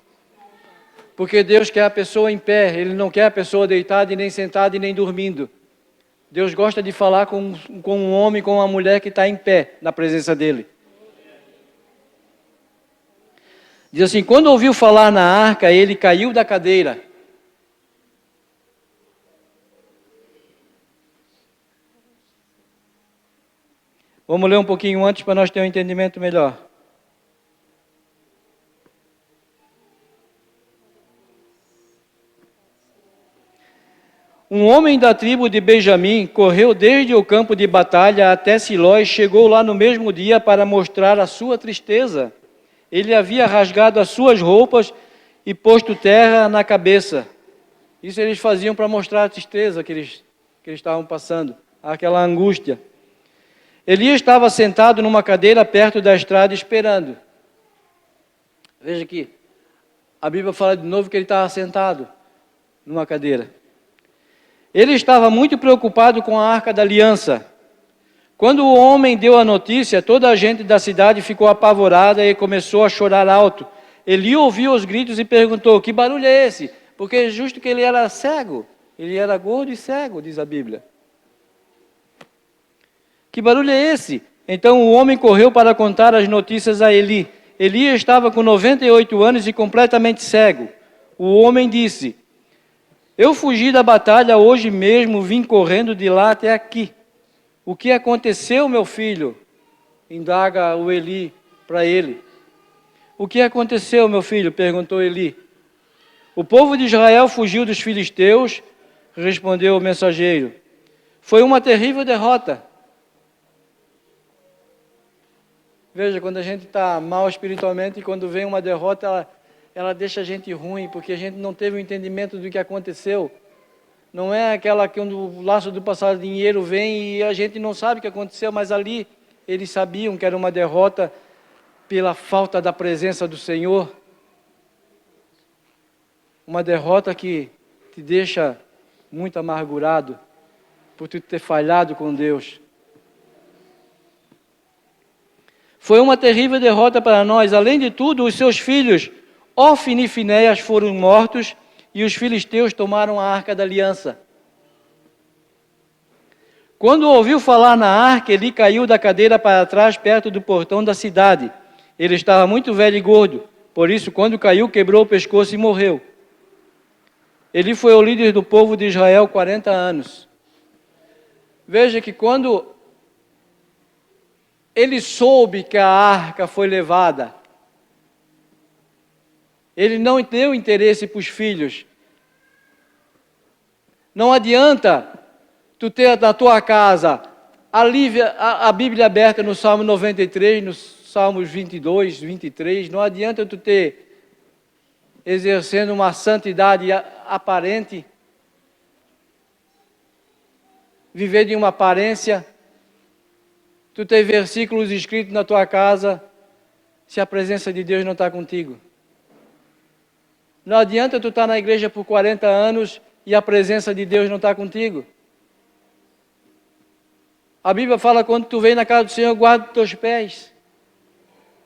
[SPEAKER 2] Porque Deus quer a pessoa em pé, Ele não quer a pessoa deitada, e nem sentada, e nem dormindo. Deus gosta de falar com um homem, com uma mulher que está em pé, na presença dEle. Diz assim: quando ouviu falar na arca, ele caiu da cadeira. Vamos ler um pouquinho antes para nós ter um entendimento melhor. Um homem da tribo de Benjamim correu desde o campo de batalha até Siló e chegou lá no mesmo dia para mostrar a sua tristeza. Ele havia rasgado as suas roupas e posto terra na cabeça. Isso eles faziam para mostrar a tristeza que eles estavam passando, aquela angústia. Elias estava sentado numa cadeira perto da estrada esperando. Veja aqui, a Bíblia fala de novo que ele estava sentado numa cadeira. Ele estava muito preocupado com a arca da aliança. Quando o homem deu a notícia, toda a gente da cidade ficou apavorada e começou a chorar alto. Eli ouviu os gritos e perguntou: que barulho é esse? Porque é justo que ele era cego. Ele era gordo e cego, diz a Bíblia. Que barulho é esse? Então o homem correu para contar as notícias a Eli. Eli estava com 98 anos e completamente cego. O homem disse: eu fugi da batalha hoje mesmo, vim correndo de lá até aqui. O que aconteceu, meu filho? Indaga o Eli para ele. O que aconteceu, meu filho? Perguntou Eli. O povo de Israel fugiu dos filisteus, respondeu o mensageiro. Foi uma terrível derrota. Veja, quando a gente está mal espiritualmente e quando vem uma derrota, ela deixa a gente ruim, porque a gente não teve o entendimento do que aconteceu. Não é aquela que o laço do passarinheiro vem e a gente não sabe o que aconteceu, mas ali eles sabiam que era uma derrota pela falta da presença do Senhor. Uma derrota que te deixa muito amargurado por tu ter falhado com Deus. Foi uma terrível derrota para nós. Além de tudo, os seus filhos, Ofni e Finéias, foram mortos e os filisteus tomaram a arca da aliança. Quando ouviu falar na arca, ele caiu da cadeira para trás, perto do portão da cidade. Ele estava muito velho e gordo, por isso, quando caiu, quebrou o pescoço e morreu. Ele foi o líder do povo de Israel 40 anos. Veja que quando ele soube que a arca foi levada, ele não deu interesse para os filhos. Não adianta tu ter na tua casa a Bíblia aberta no Salmo 93, nos Salmos 22, 23. Não adianta tu ter exercendo uma santidade aparente, viver de uma aparência, tu ter versículos escritos na tua casa, se a presença de Deus não está contigo. Não adianta tu estar na igreja por 40 anos e a presença de Deus não está contigo. A Bíblia fala, quando tu vem na casa do Senhor, guarda os teus pés,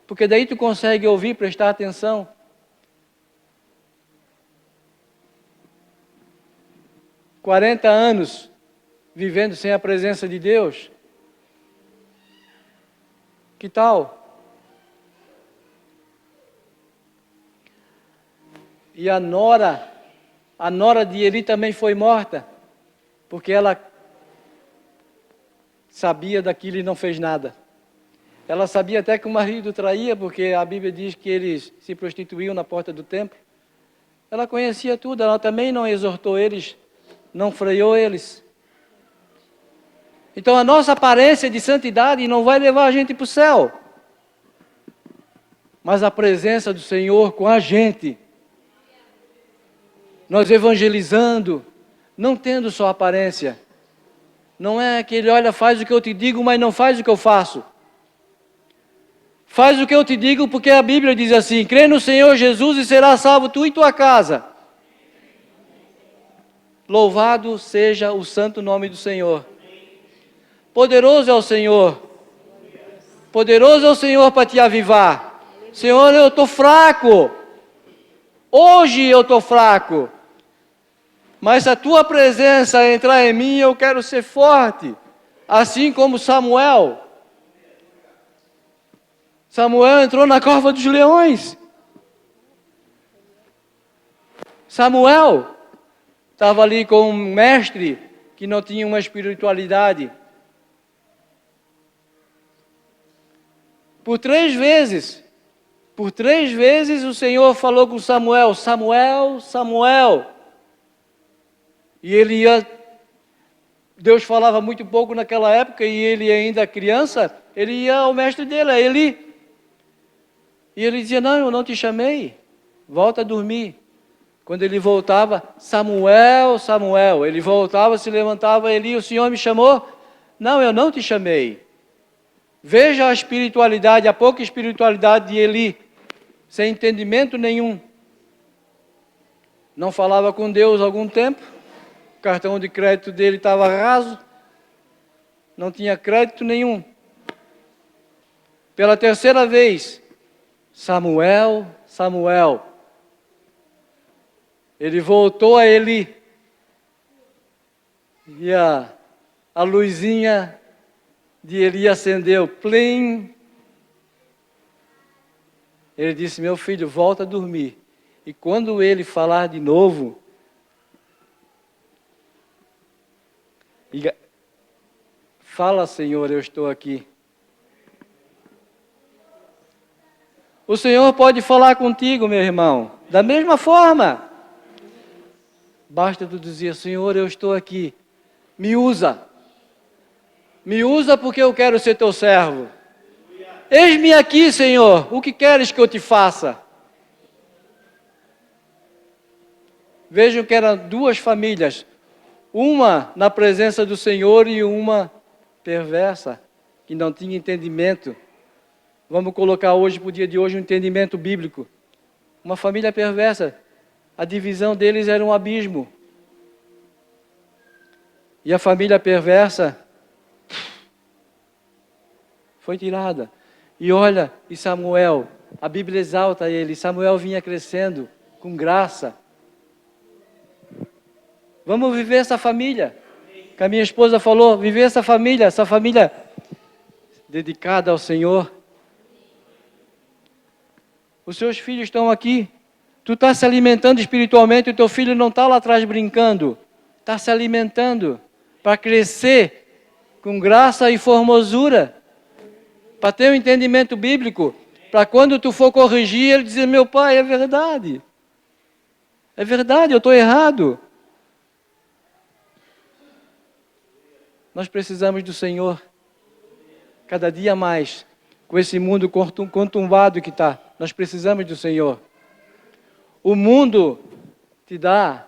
[SPEAKER 2] porque daí tu consegue ouvir, prestar atenção. $40 anos vivendo sem a presença de Deus. Que tal? E a nora de Eli também foi morta, porque ela sabia daquilo e não fez nada. Ela sabia até que o marido traía, porque a Bíblia diz que eles se prostituíam na porta do templo. Ela conhecia tudo, ela também não exortou eles, não freou eles. Então a nossa aparência de santidade não vai levar a gente para o céu, mas a presença do Senhor com a gente, nós evangelizando, não tendo só aparência. Não é que ele olha, faz o que eu te digo, mas não faz o que eu faço. Faz o que eu te digo, porque a Bíblia diz assim, crê no Senhor Jesus e serás salvo tu e tua casa. Louvado seja o santo nome do Senhor. Poderoso é o Senhor. Poderoso é o Senhor para te avivar. Senhor, eu estou fraco. Hoje eu estou fraco. Mas se a tua presença entrar em mim, eu quero ser forte. Assim como Samuel. Samuel entrou na cova dos leões. Samuel estava ali com um mestre que não tinha uma espiritualidade. Por três vezes o Senhor falou com Samuel, Samuel, Samuel. E Deus falava muito pouco naquela época, e ele ainda criança, ele ia ao mestre dele, a Eli. E ele dizia, não, eu não te chamei, volta a dormir. Quando ele voltava, Samuel, Samuel, ele voltava, se levantava, Eli, o Senhor me chamou? Não, eu não te chamei. Veja a espiritualidade, a pouca espiritualidade de Eli, sem entendimento nenhum. Não falava com Deus há algum tempo, o cartão de crédito dele estava raso, não tinha crédito nenhum. Pela terceira vez, Samuel, Samuel. Ele voltou a Eli, e a luzinha de Eli acendeu, plim. Ele disse, meu filho, volta a dormir. E quando ele falar de novo, diga, fala, Senhor, eu estou aqui. O Senhor pode falar contigo, meu irmão, da mesma forma. Basta tu dizer, Senhor, eu estou aqui, me usa. Me usa porque eu quero ser teu servo. Eis-me aqui, Senhor, o que queres que eu te faça? Vejam que eram duas famílias. uma na presença do Senhor e uma perversa, que não tinha entendimento. Vamos colocar hoje, para o dia de hoje, um entendimento bíblico. Uma família perversa, a divisão deles era um abismo. E a família perversa foi tirada. E olha, e Samuel, a Bíblia exalta ele, Samuel vinha crescendo com graça. Vamos viver essa família. Que a minha esposa falou, viver essa família dedicada ao Senhor. Os seus filhos estão aqui. Tu está se alimentando espiritualmente, o teu filho não está lá atrás brincando. Está se alimentando para crescer com graça e formosura. Para ter um entendimento bíblico. Para quando tu for corrigir, ele dizer, meu pai, é verdade. É verdade, eu estou errado. Nós precisamos do Senhor. Cada dia mais. Com esse mundo conturbado que está. Nós precisamos do Senhor. O mundo te dá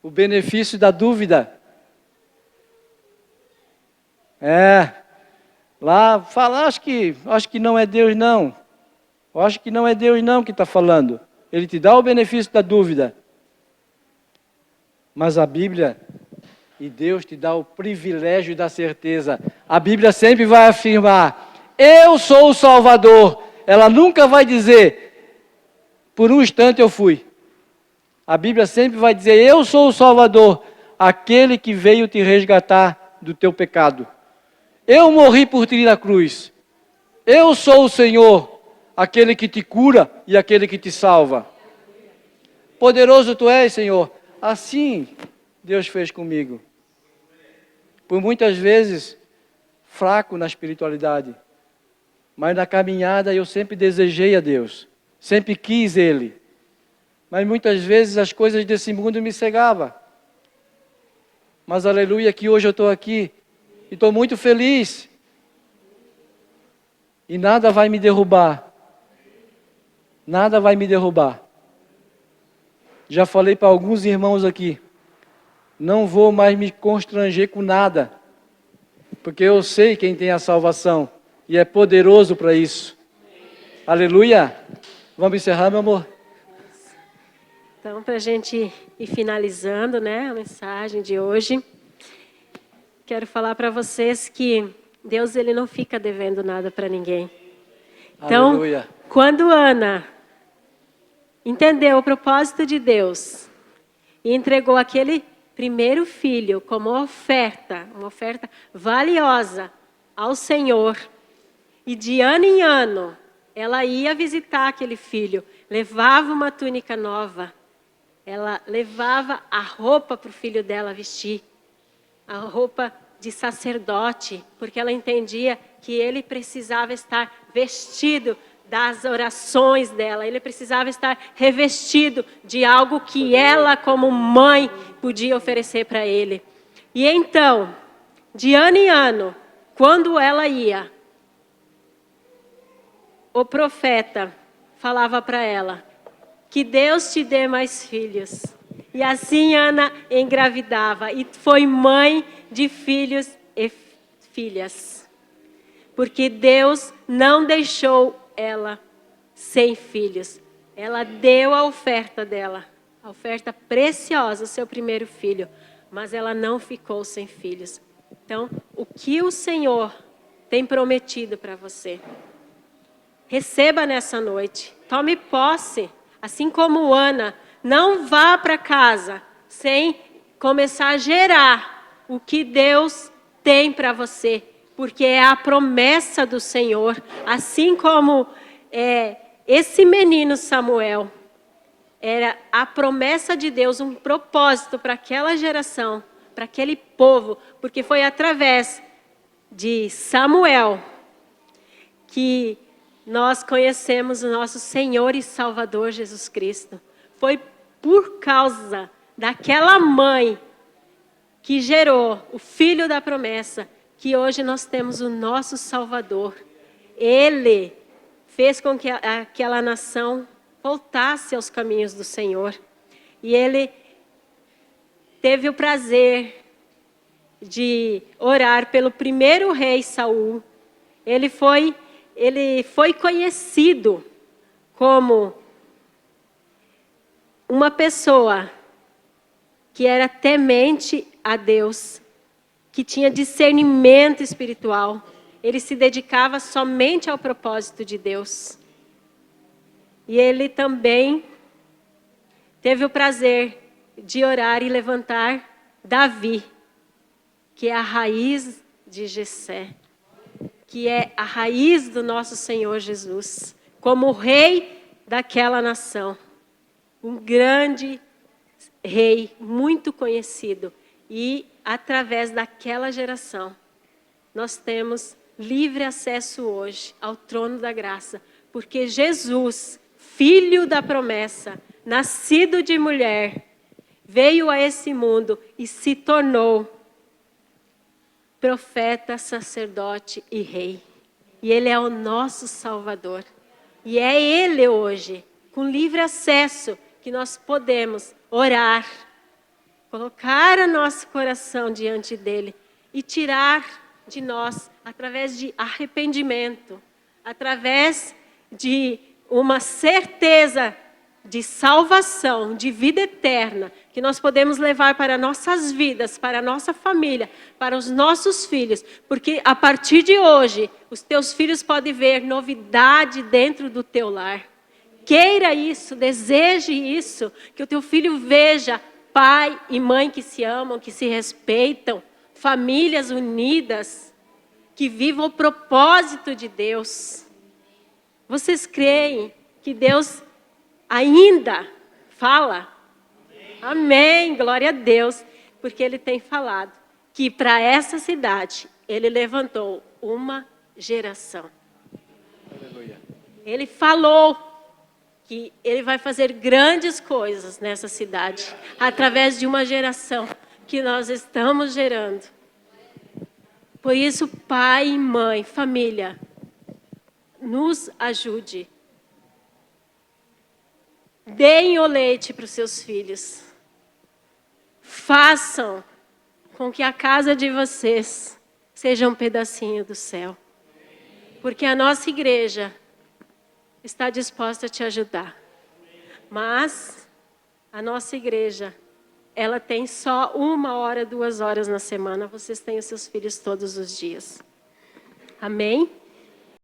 [SPEAKER 2] o benefício da dúvida. Lá fala, acho que não é Deus não. Eu acho que não é Deus não que está falando. Ele te dá o benefício da dúvida. Mas a Bíblia e Deus te dá o privilégio da certeza. A Bíblia sempre vai afirmar, eu sou o Salvador. Ela nunca vai dizer, por um instante eu fui. A Bíblia sempre vai dizer, eu sou o Salvador, aquele que veio te resgatar do teu pecado. Eu morri por ti na cruz. Eu sou o Senhor, aquele que te cura e aquele que te salva. Poderoso tu és, Senhor. Assim Deus fez comigo. Por muitas vezes, fraco na espiritualidade. Mas na caminhada eu sempre desejei a Deus. Sempre quis Ele. Mas muitas vezes as coisas desse mundo me cegavam. Mas aleluia que hoje eu estou aqui. E estou muito feliz. E nada vai me derrubar. Nada vai me derrubar. Já falei para alguns irmãos aqui. Não vou mais me constranger com nada. Porque eu sei quem tem a salvação. E é poderoso para isso. Aleluia. Vamos encerrar, meu amor?
[SPEAKER 1] Então, para a gente ir finalizando, né, a mensagem de hoje, quero falar para vocês que Deus ele não fica devendo nada para ninguém. Então,
[SPEAKER 2] aleluia.
[SPEAKER 1] Quando Ana entendeu o propósito de Deus e entregou aquele primeiro filho como uma oferta valiosa ao Senhor, e de ano em ano ela ia visitar aquele filho, levava uma túnica nova, ela levava a roupa para o filho dela vestir, a roupa de sacerdote, porque ela entendia que ele precisava estar vestido das orações dela, ele precisava estar revestido de algo que ela, como mãe, podia oferecer para ele. E então, de ano em ano, quando ela ia, o profeta falava para ela, que Deus te dê mais filhos. E assim Ana engravidava e foi mãe de filhos e filhas. Porque Deus não deixou ela sem filhos. Ela deu a oferta dela, a oferta preciosa, o seu primeiro filho. Mas ela não ficou sem filhos. Então, o que o Senhor tem prometido para você? Receba nessa noite. Tome posse. Assim como Ana, não vá para casa sem começar a gerar o que Deus tem para você. Porque é a promessa do Senhor. Assim como esse menino Samuel, era a promessa de Deus, um propósito para aquela geração, para aquele povo. Porque foi através de Samuel que nós conhecemos o nosso Senhor e Salvador Jesus Cristo. Foi por causa daquela mãe que gerou o filho da promessa, que hoje nós temos o nosso Salvador. Ele fez com que aquela nação voltasse aos caminhos do Senhor. E ele teve o prazer de orar pelo primeiro rei Saul, ele foi conhecido como uma pessoa que era temente a Deus, que tinha discernimento espiritual. Ele se dedicava somente ao propósito de Deus. E ele também teve o prazer de orar e levantar Davi, que é a raiz de Jessé, que é a raiz do nosso Senhor Jesus, como rei daquela nação. Um grande rei, muito conhecido. E, através daquela geração, nós temos livre acesso hoje ao trono da graça, porque Jesus, filho da promessa, nascido de mulher, veio a esse mundo e se tornou profeta, sacerdote e rei. E ele é o nosso Salvador. E é ele hoje, com livre acesso, que nós podemos orar, colocar o nosso coração diante dele e tirar de nós, através de arrependimento, através de uma certeza de salvação, de vida eterna, que nós podemos levar para nossas vidas, para a nossa família, para os nossos filhos, porque a partir de hoje, os teus filhos podem ver novidade dentro do teu lar. Queira isso, deseje isso, que o teu filho veja pai e mãe que se amam, que se respeitam, famílias unidas, que vivam o propósito de Deus. Vocês creem que Deus ainda fala? Amém, glória a Deus, porque Ele tem falado que para essa cidade Ele levantou uma geração.
[SPEAKER 2] Aleluia.
[SPEAKER 1] Ele falou que Ele vai fazer grandes coisas nessa cidade, através de uma geração que nós estamos gerando. Por isso, pai, mãe, família, nos ajude. Deem o leite para os seus filhos. Façam com que a casa de vocês seja um pedacinho do céu. Porque a nossa igreja está disposta a te ajudar. Mas a nossa igreja, ela tem só 1 hora, 2 horas na semana. Vocês têm os seus filhos todos os dias. Amém?